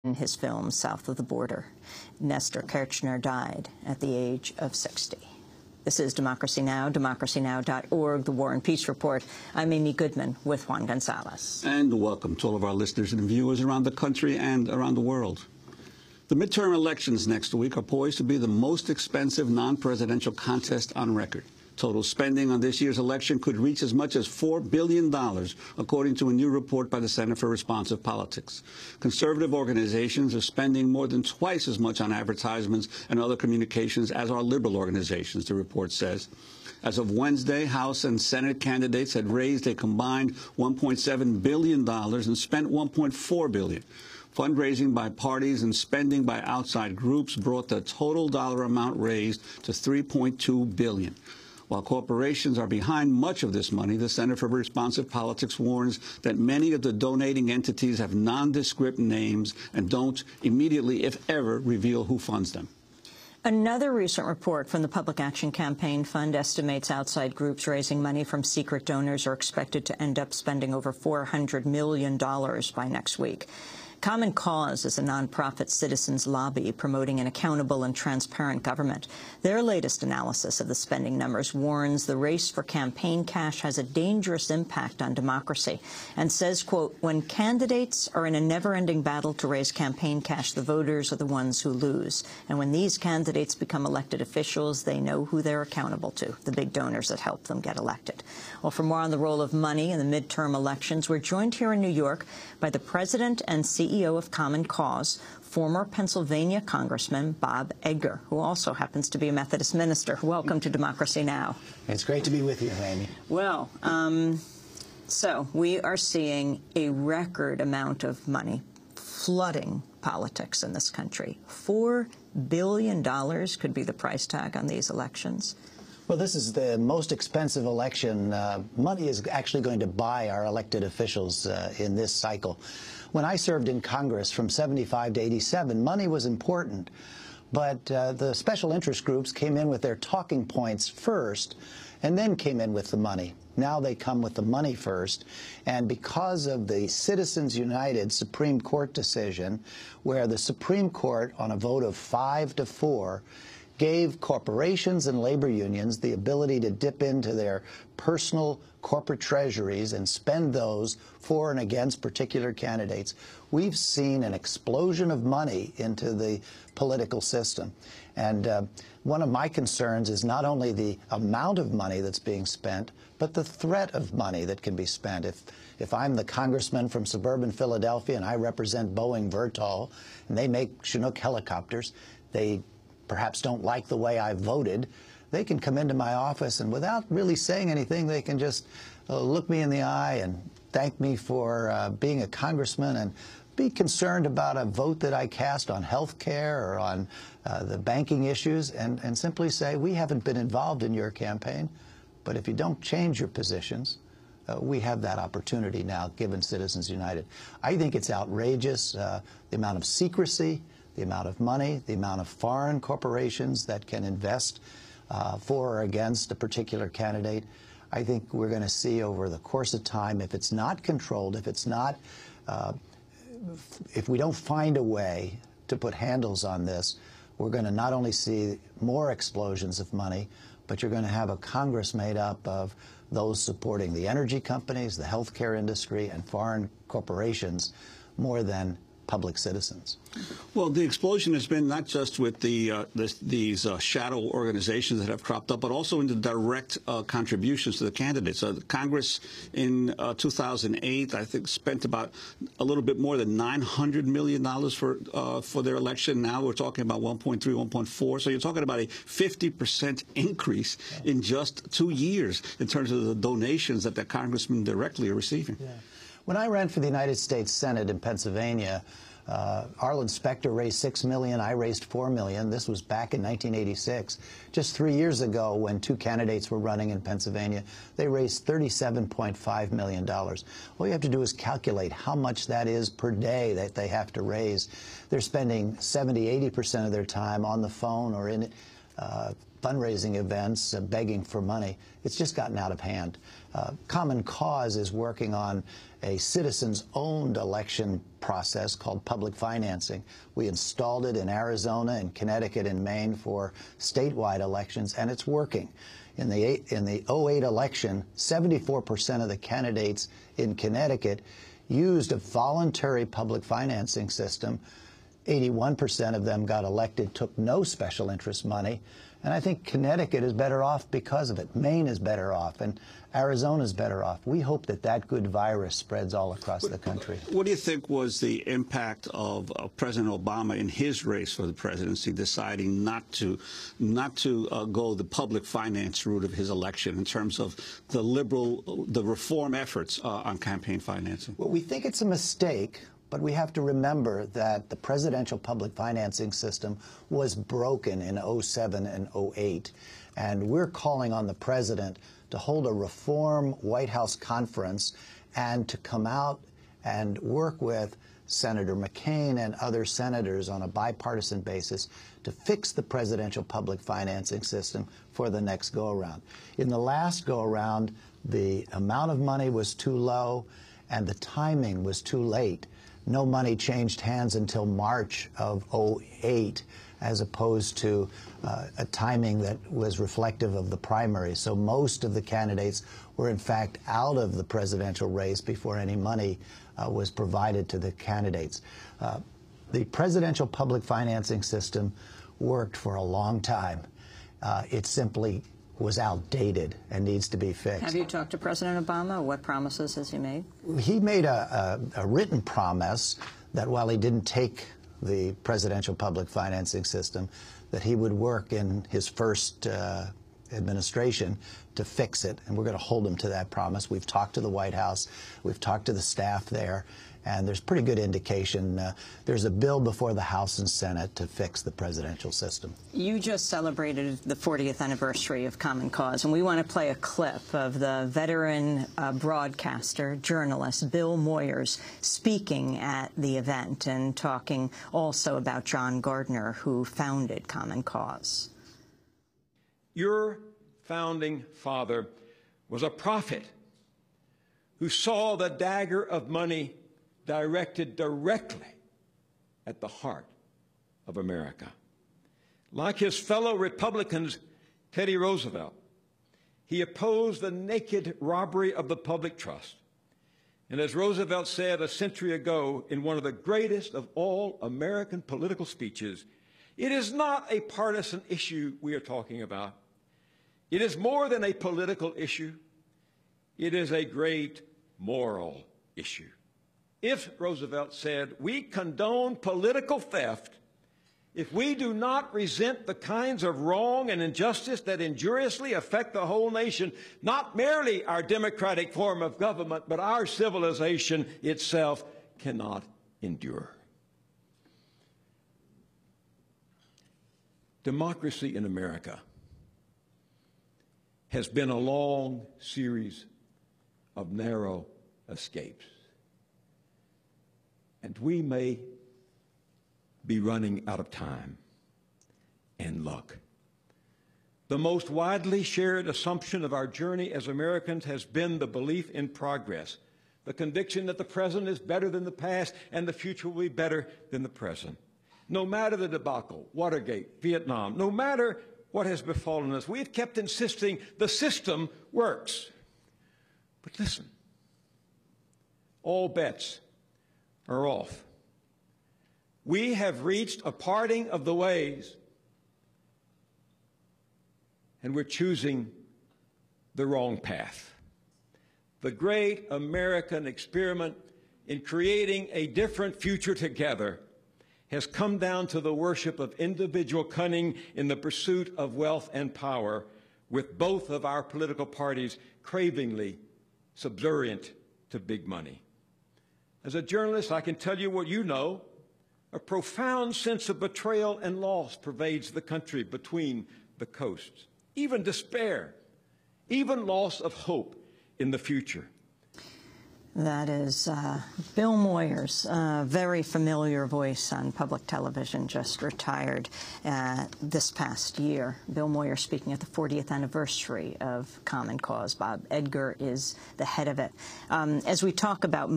in his film South of the Border. Nestor Kirchner died at the age of 60. This is Democracy Now!, democracynow.org, the War and Peace Report. I'm Amy Goodman with Juan Gonzalez. And welcome to all of our listeners and viewers around the country and around the world. The midterm elections next week are poised to be the most expensive non-presidential contest on record. Total spending on this year's election could reach as much as $4 billion, according to a new report by the Center for Responsive Politics. Conservative organizations are spending more than twice as much on advertisements and other communications as are liberal organizations, the report says. As of Wednesday, House and Senate candidates had raised a combined $1.7 billion and spent $1.4 billion. Fundraising by parties and spending by outside groups brought the total dollar amount raised to $3.2 billion. While corporations are behind much of this money, the Center for Responsive Politics warns that many of the donating entities have nondescript names and don't immediately, if ever, reveal who funds them. Another recent report from the Public Action Campaign Fund estimates outside groups raising money from secret donors are expected to end up spending over $400 million by next week. Common Cause is a nonprofit citizens lobby promoting an accountable and transparent government. Their latest analysis of the spending numbers warns the race for campaign cash has a dangerous impact on democracy and says, quote, when candidates are in a never-ending battle to raise campaign cash, the voters are the ones who lose. And when these candidates become elected officials, they know who they're accountable to, the big donors that help them get elected. Well, for more on the role of money in the midterm elections, we're joined here in New York by the president and CEO of Common Cause, former Pennsylvania Congressman Bob Edgar, who also happens to be a Methodist minister. Welcome to Democracy Now! It's great to be with you, Amy. Well, so we are seeing a record amount of money flooding politics in this country. $4 billion could be the price tag on these elections. Well, this is the most expensive election. Money is actually going to buy our elected officials in this cycle. When I served in Congress from 75 to 87, money was important. But the special interest groups came in with their talking points first and then came in with the money. Now they come with the money first. And because of the Citizens United Supreme Court decision, where the Supreme Court, on a vote of 5-4, gave corporations and labor unions the ability to dip into their personal corporate treasuries and spend those for and against particular candidates, we've seen an explosion of money into the political system. And one of my concerns is not only the amount of money that's being spent, but the threat of money that can be spent. If I'm the congressman from suburban Philadelphia and I represent Boeing Vertol, and they make Chinook helicopters, they perhaps don't like the way I voted, they can come into my office and without really saying anything, they can just look me in the eye and thank me for being a congressman and be concerned about a vote that I cast on health care or on the banking issues and simply say, we haven't been involved in your campaign, but if you don't change your positions, we have that opportunity now, given Citizens United. I think it's outrageous, the amount of secrecy, the amount of money, the amount of foreign corporations that can invest for or against a particular candidate. I think we're going to see over the course of time, if it's not controlled, if it's not, if we don't find a way to put handles on this, we're going to not only see more explosions of money, but you're going to have a Congress made up of those supporting the energy companies, the healthcare industry, and foreign corporations more than public citizens. Well, the explosion has been not just with these shadow organizations that have cropped up, but also in the direct contributions to the candidates. Congress in 2008, I think, spent about a little bit more than $900 million for their election. Now we're talking about 1.3, 1.4. So you're talking about a 50% increase in just 2 years in terms of the donations that the congressmen directly are receiving. Yeah. When I ran for the United States Senate in Pennsylvania, Arlen Specter raised $6 million. I raised $4 million. This was back in 1986. Just 3 years ago, when two candidates were running in Pennsylvania, they raised $37.5 million. All you have to do is calculate how much that is per day that they have to raise. They're spending 70–80% of their time on the phone or in fundraising events, begging for money. It's just gotten out of hand. Common Cause is working on a citizens-owned election process called public financing. We installed it in Arizona and Connecticut and Maine for statewide elections, and it's working. In the 08 election, 74% of the candidates in Connecticut used a voluntary public financing system. 81% of them got elected, took no special interest money. And I think Connecticut is better off because of it. Maine is better off, and Arizona is better off. We hope that that good virus spreads all across the country. What do you think was the impact of President Obama in his race for the presidency, deciding not to go the public finance route of his election in terms of the reform efforts on campaign financing? Well, we think it's a mistake. But we have to remember that the presidential public financing system was broken in 07 and 08. And we're calling on the president to hold a reform White House conference and to come out and work with Senator McCain and other senators on a bipartisan basis to fix the presidential public financing system for the next go-around. In the last go-around, the amount of money was too low and the timing was too late. No money changed hands until March of 08, as opposed to a timing that was reflective of the primary. So most of the candidates were, in fact, out of the presidential race before any money was provided to the candidates. The presidential public financing system worked for a long time. It simply was outdated and needs to be fixed. Have you talked to President Obama? What promises has he made? He made a written promise that while he didn't take the presidential public financing system, that he would work in his first administration to fix it, and we're going to hold him to that promise. We've talked to the White House, we've talked to the staff there, and there's pretty good indication. There's a bill before the House and Senate to fix the presidential system. You just celebrated the 40th anniversary of Common Cause, and we want to play a clip of the veteran broadcaster, journalist Bill Moyers speaking at the event and talking also about John Gardner, who founded Common Cause. Your founding father was a prophet who saw the dagger of money directed directly at the heart of America. Like his fellow Republicans, Teddy Roosevelt, he opposed the naked robbery of the public trust. And as Roosevelt said a century ago in one of the greatest of all American political speeches, it is not a partisan issue we are talking about. It is more than a political issue. It is a great moral issue. If, Roosevelt said, we condone political theft, if we do not resent the kinds of wrong and injustice that injuriously affect the whole nation, not merely our democratic form of government, but our civilization itself cannot endure. Democracy in America has been a long series of narrow escapes. And we may be running out of time and luck. The most widely shared assumption of our journey as Americans has been the belief in progress, the conviction that the present is better than the past and the future will be better than the present. No matter the debacle, Watergate, Vietnam, no matter what has befallen us, we've kept insisting the system works. But listen, all bets are off. We have reached a parting of the ways, and we're choosing the wrong path. The great American experiment in creating a different future together has come down to the worship of individual cunning in the pursuit of wealth and power, with both of our political parties cravingly subservient to big money. As a journalist, I can tell you what you know. A profound sense of betrayal and loss pervades the country between the coasts. Even despair, even loss of hope in the future. That is Bill Moyers, a very familiar voice on public television, just retired this past year. Bill Moyers speaking at the 40th anniversary of Common Cause. Bob Edgar is the head of it. As we talk about